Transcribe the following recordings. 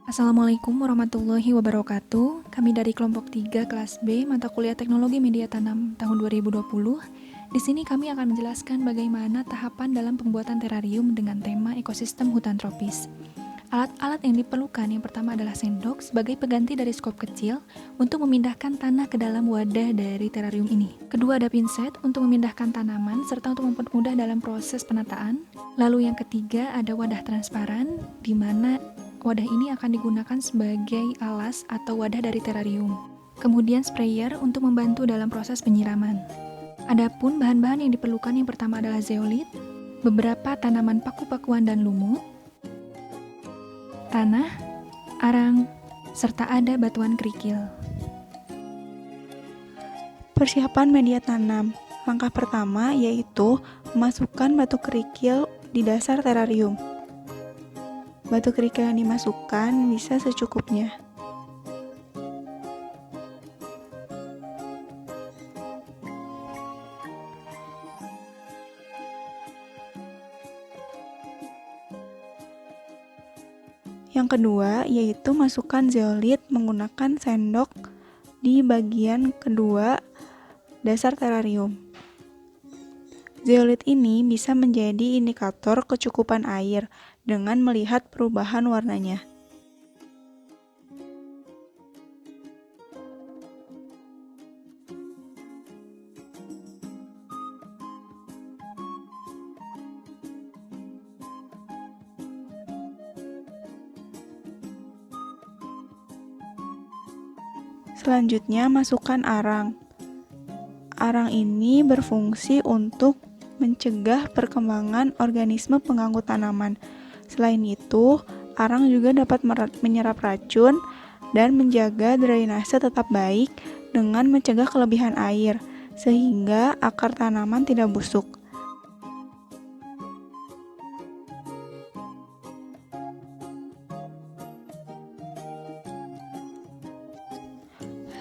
Assalamualaikum warahmatullahi wabarakatuh. Kami dari kelompok 3 kelas B mata kuliah Teknologi Media Tanam tahun 2020. Di sini kami akan menjelaskan bagaimana tahapan dalam pembuatan terarium dengan tema ekosistem hutan tropis. Alat-alat yang diperlukan yang pertama adalah sendok sebagai pengganti dari skop kecil untuk memindahkan tanah ke dalam wadah dari terarium ini. Kedua ada pinset untuk memindahkan tanaman serta untuk mempermudah dalam proses penataan. Lalu yang ketiga ada wadah transparan di mana wadah ini akan digunakan sebagai alas atau wadah dari terarium. Kemudian sprayer untuk membantu dalam proses penyiraman. Adapun bahan-bahan yang diperlukan yang pertama adalah zeolit, beberapa tanaman paku-pakuan dan lumut, tanah, arang, serta ada batuan kerikil. Persiapan media tanam. Langkah pertama yaitu memasukkan batu kerikil di dasar terarium. Batu kerikil yang dimasukkan bisa secukupnya. Yang kedua yaitu masukkan zeolit menggunakan sendok di bagian kedua dasar terarium. Zeolit ini bisa menjadi indikator kecukupan air dengan melihat perubahan warnanya. Selanjutnya, masukkan arang. Arang ini berfungsi untuk mencegah perkembangan organisme pengganggu tanaman. Selain itu, arang juga dapat menyerap racun dan menjaga drainase tetap baik dengan mencegah kelebihan air, sehingga akar tanaman tidak busuk.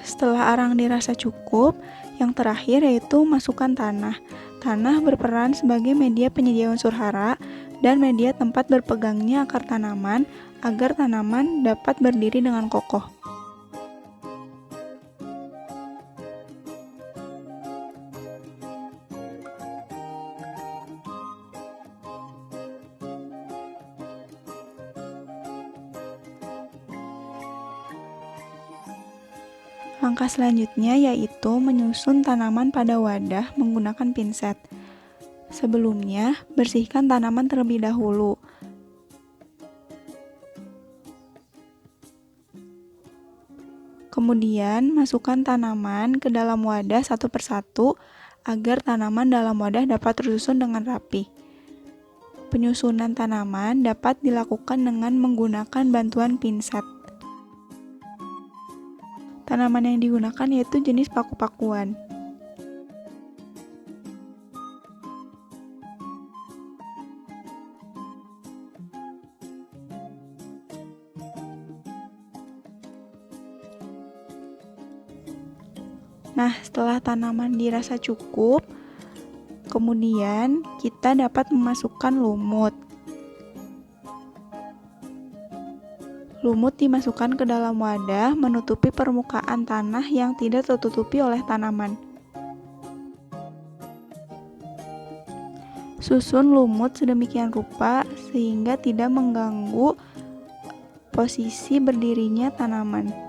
Setelah arang dirasa cukup, yang terakhir yaitu masukkan tanah. Tanah berperan sebagai media penyedia unsur hara dan media tempat berpegangnya akar tanaman agar tanaman dapat berdiri dengan kokoh. Langkah selanjutnya yaitu menyusun tanaman pada wadah menggunakan pinset. Sebelumnya, bersihkan tanaman terlebih dahulu. Kemudian, masukkan tanaman ke dalam wadah satu persatu agar tanaman dalam wadah dapat tersusun dengan rapi. Penyusunan tanaman dapat dilakukan dengan menggunakan bantuan pinset. Tanaman yang digunakan yaitu jenis paku-pakuan. Nah, setelah tanaman dirasa cukup, kemudian kita dapat memasukkan lumut. Lumut dimasukkan ke dalam wadah menutupi permukaan tanah yang tidak tertutupi oleh tanaman. Susun lumut sedemikian rupa sehingga tidak mengganggu posisi berdirinya tanaman.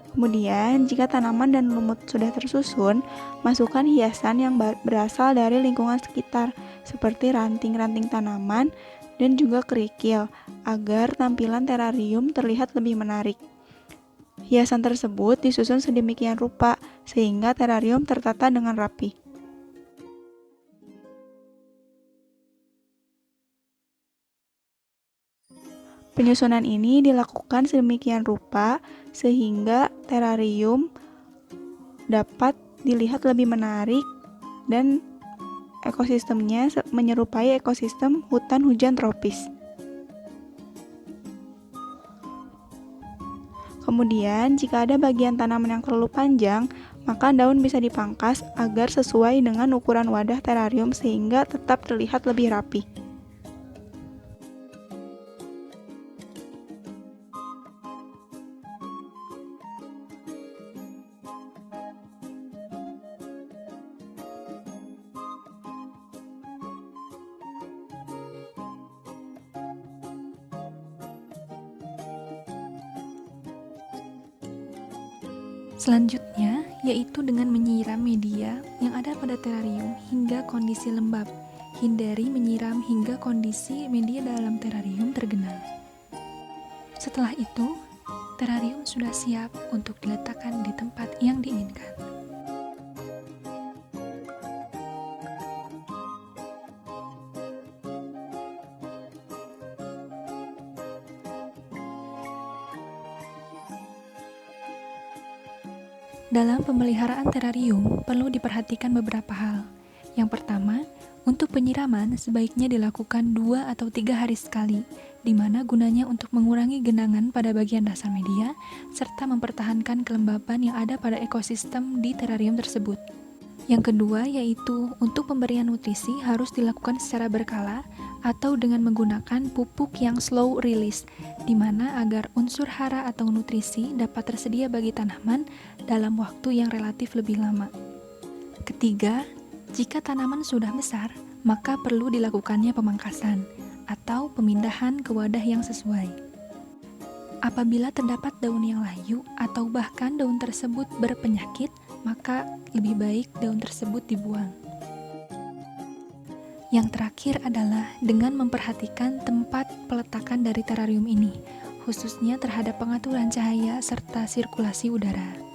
Kemudian, jika tanaman dan lumut sudah tersusun, masukkan hiasan yang berasal dari lingkungan sekitar, seperti ranting-ranting tanaman dan juga kerikil, agar tampilan terarium terlihat lebih menarik. Hiasan tersebut disusun sedemikian rupa, sehingga terarium tertata dengan rapi. Penyusunan ini dilakukan sedemikian rupa sehingga terarium dapat dilihat lebih menarik dan ekosistemnya menyerupai ekosistem hutan hujan tropis. Kemudian, jika ada bagian tanaman yang terlalu panjang, maka daun bisa dipangkas agar sesuai dengan ukuran wadah terarium sehingga tetap terlihat lebih rapi. Selanjutnya, yaitu dengan menyiram media yang ada pada terarium hingga kondisi lembab. Hindari menyiram hingga kondisi media dalam terarium tergenang. Setelah itu, terarium sudah siap untuk diletakkan di tempat yang diinginkan. Dalam pemeliharaan terarium, perlu diperhatikan beberapa hal. Yang pertama, untuk penyiraman sebaiknya dilakukan 2 atau 3 hari sekali, di mana gunanya untuk mengurangi genangan pada bagian dasar media, serta mempertahankan kelembaban yang ada pada ekosistem di terarium tersebut. Yang kedua yaitu untuk pemberian nutrisi harus dilakukan secara berkala atau dengan menggunakan pupuk yang slow release, di mana agar unsur hara atau nutrisi dapat tersedia bagi tanaman dalam waktu yang relatif lebih lama. Ketiga, jika tanaman sudah besar, maka perlu dilakukannya pemangkasan atau pemindahan ke wadah yang sesuai. Apabila terdapat daun yang layu atau bahkan daun tersebut berpenyakit, maka lebih baik daun tersebut dibuang. Yang terakhir adalah dengan memperhatikan tempat peletakan dari terarium ini, khususnya terhadap pengaturan cahaya serta sirkulasi udara.